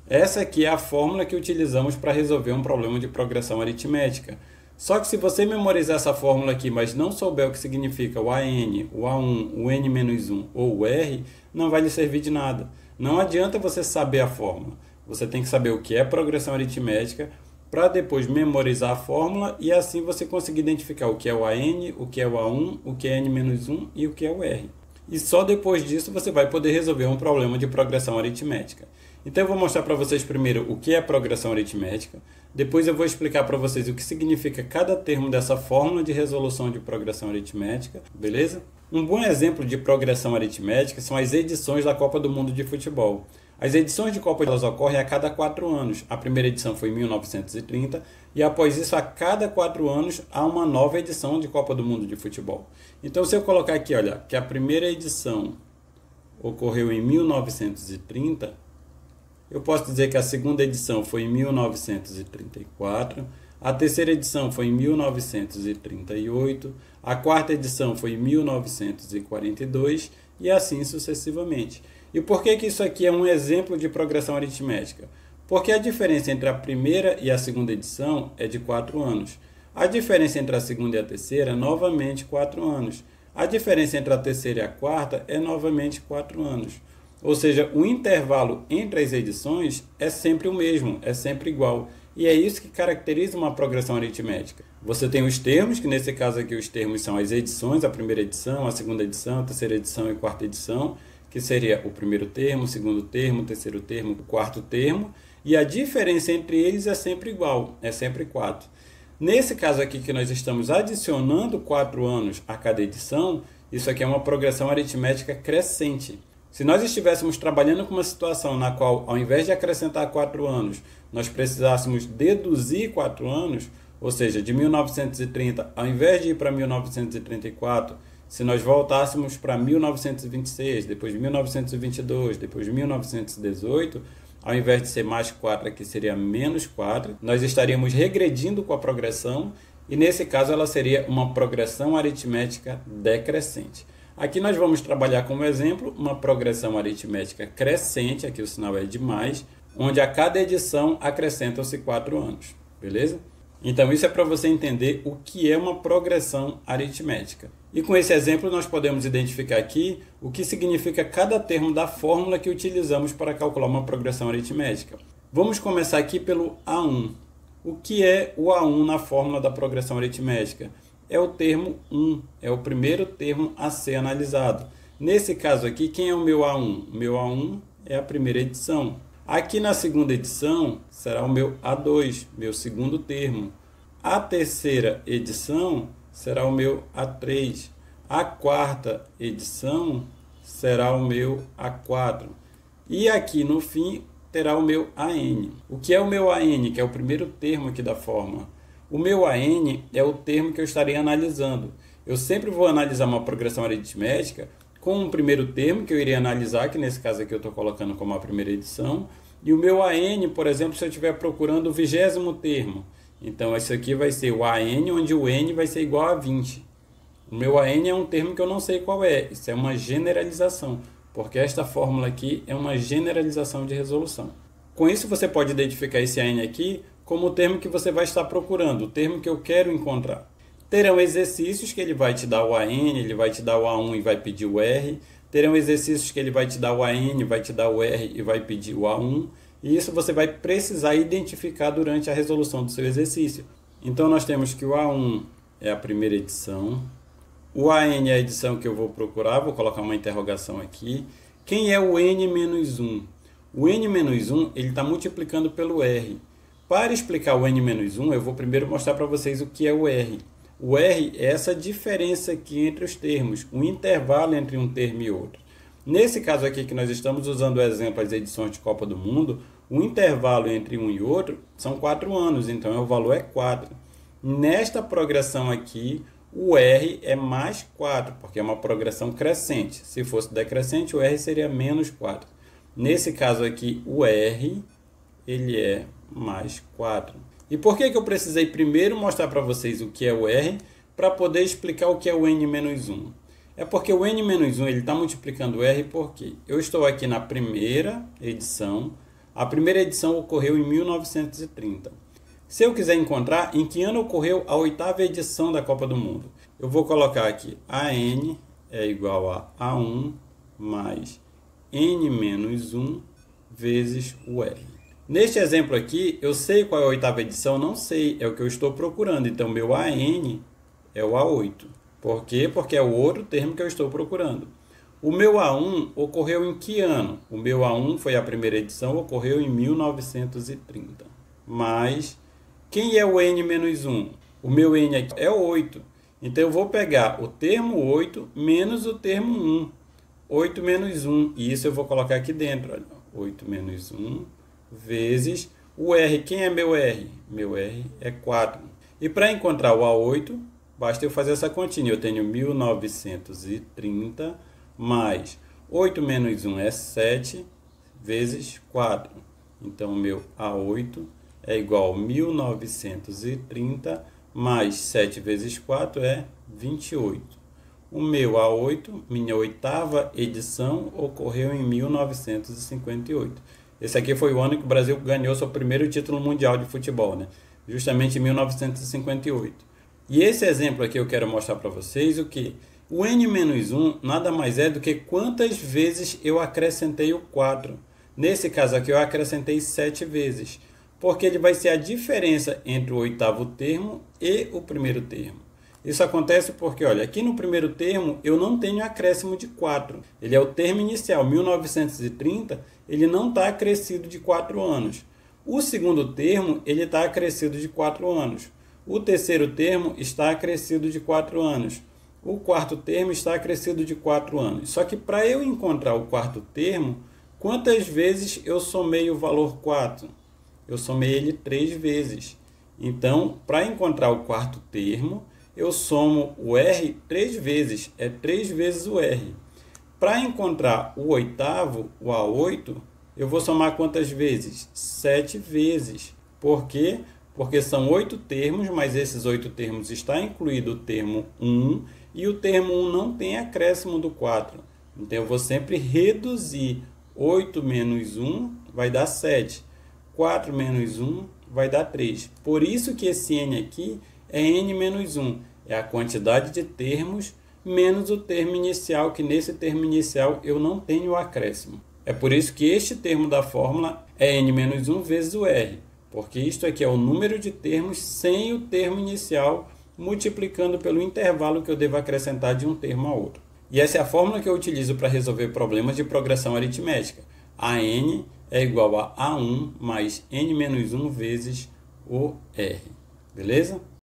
Essa aqui é a fórmula que utilizamos para resolver um problema de progressão aritmética. Só que se você memorizar essa fórmula aqui, mas não souber o que significa o AN, o A1, o N-1 ou o R, não vai lhe servir de nada. Não adianta você saber a fórmula. Você tem que saber o que é progressão aritmética para depois memorizar a fórmula e assim você conseguir identificar o que é o AN, o que é o A1, o que é N-1 e o que é o R. E só depois disso você vai poder resolver um problema de progressão aritmética. Então eu vou mostrar para vocês primeiro o que é progressão aritmética, depois eu vou explicar para vocês o que significa cada termo dessa fórmula de resolução de progressão aritmética, beleza? Um bom exemplo de progressão aritmética são as edições da Copa do Mundo de Futebol. As edições de Copa elas ocorrem a cada 4 anos. A primeira edição foi em 1930 e após isso, a cada 4 anos, há uma nova edição de Copa do Mundo de Futebol. Então, se eu colocar aqui, olha, que a primeira edição ocorreu em 1930, eu posso dizer que a segunda edição foi em 1934, a terceira edição foi em 1938, a quarta edição foi em 1942 e assim sucessivamente. E por que isso aqui é um exemplo de progressão aritmética? Porque a diferença entre a primeira e a segunda edição é de 4 anos. A diferença entre a segunda e a terceira é novamente 4 anos. A diferença entre a terceira e a quarta é novamente 4 anos. Ou seja, o intervalo entre as edições é sempre o mesmo, é sempre igual. E é isso que caracteriza uma progressão aritmética. Você tem os termos, que nesse caso aqui os termos são as edições, a primeira edição, a segunda edição, a terceira edição e a quarta edição, que seria o primeiro termo, o segundo termo, o terceiro termo, o quarto termo, e a diferença entre eles é sempre igual, é sempre 4. Nesse caso aqui que nós estamos adicionando 4 anos a cada edição, isso aqui é uma progressão aritmética crescente. Se nós estivéssemos trabalhando com uma situação na qual, ao invés de acrescentar 4 anos, nós precisássemos deduzir 4 anos, ou seja, de 1930, ao invés de ir para 1934, se nós voltássemos para 1926, depois de 1922, depois de 1918, ao invés de ser mais 4, aqui seria menos 4, nós estaríamos regredindo com a progressão e, nesse caso, ela seria uma progressão aritmética decrescente. Aqui nós vamos trabalhar como exemplo uma progressão aritmética crescente, aqui o sinal é de mais, onde a cada edição acrescentam-se 4 anos, beleza? Então isso é para você entender o que é uma progressão aritmética. E com esse exemplo nós podemos identificar aqui o que significa cada termo da fórmula que utilizamos para calcular uma progressão aritmética. Vamos começar aqui pelo A1. O que é o A1 na fórmula da progressão aritmética? É o termo 1, é o primeiro termo a ser analisado. Nesse caso aqui, quem é o meu A1? O meu A1 é a primeira edição. Aqui na segunda edição será o meu A2, meu segundo termo. A terceira edição será o meu A3. A quarta edição será o meu A4. E aqui no fim terá o meu AN. O que é o meu AN, que é o primeiro termo aqui da fórmula? O meu AN é o termo que eu estarei analisando. Eu sempre vou analisar uma progressão aritmética com um primeiro termo que eu irei analisar, que nesse caso aqui eu estou colocando como a primeira edição. E o meu AN, por exemplo, se eu estiver procurando o 20º termo. Então, isso aqui vai ser o AN, onde o N vai ser igual a 20. O meu AN é um termo que eu não sei qual é. Isso é uma generalização, porque esta fórmula aqui é uma generalização de resolução. Com isso, você pode identificar esse AN aqui como o termo que você vai estar procurando, o termo que eu quero encontrar. Terão exercícios que ele vai te dar o AN, ele vai te dar o A1 e vai pedir o R. Terão exercícios que ele vai te dar o AN, vai te dar o R e vai pedir o A1. E isso você vai precisar identificar durante a resolução do seu exercício. Então nós temos que o A1 é a primeira edição. O AN é a edição que eu vou procurar, vou colocar uma interrogação aqui. Quem é o N-1? O N-1 ele está multiplicando pelo R. Para explicar o N-1, eu vou primeiro mostrar para vocês o que é o R. O R é essa diferença aqui entre os termos, o intervalo entre um termo e outro. Nesse caso aqui que nós estamos usando o exemplo das edições de Copa do Mundo, o intervalo entre um e outro são 4 anos, então o valor é 4. Nesta progressão aqui, o R é mais 4, porque é uma progressão crescente. Se fosse decrescente, o R seria menos 4. Nesse caso aqui, o R ele é mais 4. E por que eu precisei primeiro mostrar para vocês o que é o R, para poder explicar o que é o N-1? É porque o N-1 ele está multiplicando o R porque eu estou aqui na primeira edição, A primeira edição ocorreu em 1930. Se eu quiser encontrar em que ano ocorreu a 8ª edição da Copa do Mundo, eu vou colocar aqui AN é igual a A1 mais N menos 1 vezes o R. Neste exemplo aqui, eu sei qual é a 8ª edição? Não sei, é o que eu estou procurando. Então, meu AN é o A8. Por quê? Porque é o outro termo que eu estou procurando. O meu A1 ocorreu em que ano? O meu A1 foi a primeira edição, ocorreu em 1930. Mas quem é o N menos 1? O meu N aqui é 8. Então, eu vou pegar o termo 8 menos o termo 1. 8 menos 1. E isso eu vou colocar aqui dentro. Olha. 8 menos 1 vezes o R. Quem é meu R? Meu R é 4. E para encontrar o A8, basta eu fazer essa continha. Eu tenho 1930 mais 8 menos 1 é 7 vezes 4. Então, meu A8 é igual a 1930 mais 7 vezes 4 é 28. O meu A8, minha 8ª edição, ocorreu em 1958. Esse aqui foi o ano que o Brasil ganhou seu primeiro título mundial de futebol, né? Justamente em 1958. E esse exemplo aqui eu quero mostrar para vocês o que? O N-1 nada mais é do que quantas vezes eu acrescentei o 4. Nesse caso aqui eu acrescentei 7 vezes, porque ele vai ser a diferença entre o 8º termo e o primeiro termo. Isso acontece porque, olha, aqui no primeiro termo eu não tenho acréscimo de 4. Ele é o termo inicial, 1930, ele não está acrescido de 4 anos. O segundo termo, ele está acrescido de 4 anos. O terceiro termo está acrescido de 4 anos. O quarto termo está acrescido de 4 anos. Só que para eu encontrar o quarto termo, quantas vezes eu somei o valor 4? Eu somei ele 3 vezes. Então, para encontrar o quarto termo, eu somo o R 3 vezes, é 3 vezes o R. Para encontrar o 8º, o A8, eu vou somar quantas vezes? 7 vezes. Por quê? Porque são 8 termos, mas esses 8 termos está incluído o termo 1, e o termo 1 não tem acréscimo do 4. Então, eu vou sempre reduzir. 8 menos 1 vai dar 7. 4 menos 1 vai dar 3. Por isso que esse N aqui é N menos 1. É a quantidade de termos menos o termo inicial, que nesse termo inicial eu não tenho o acréscimo. É por isso que este termo da fórmula é N menos 1 vezes o R, porque isto aqui é o número de termos sem o termo inicial, multiplicando pelo intervalo que eu devo acrescentar de um termo a outro. E essa é a fórmula que eu utilizo para resolver problemas de progressão aritmética. A N é igual a A1 mais N menos 1 vezes o R. Beleza?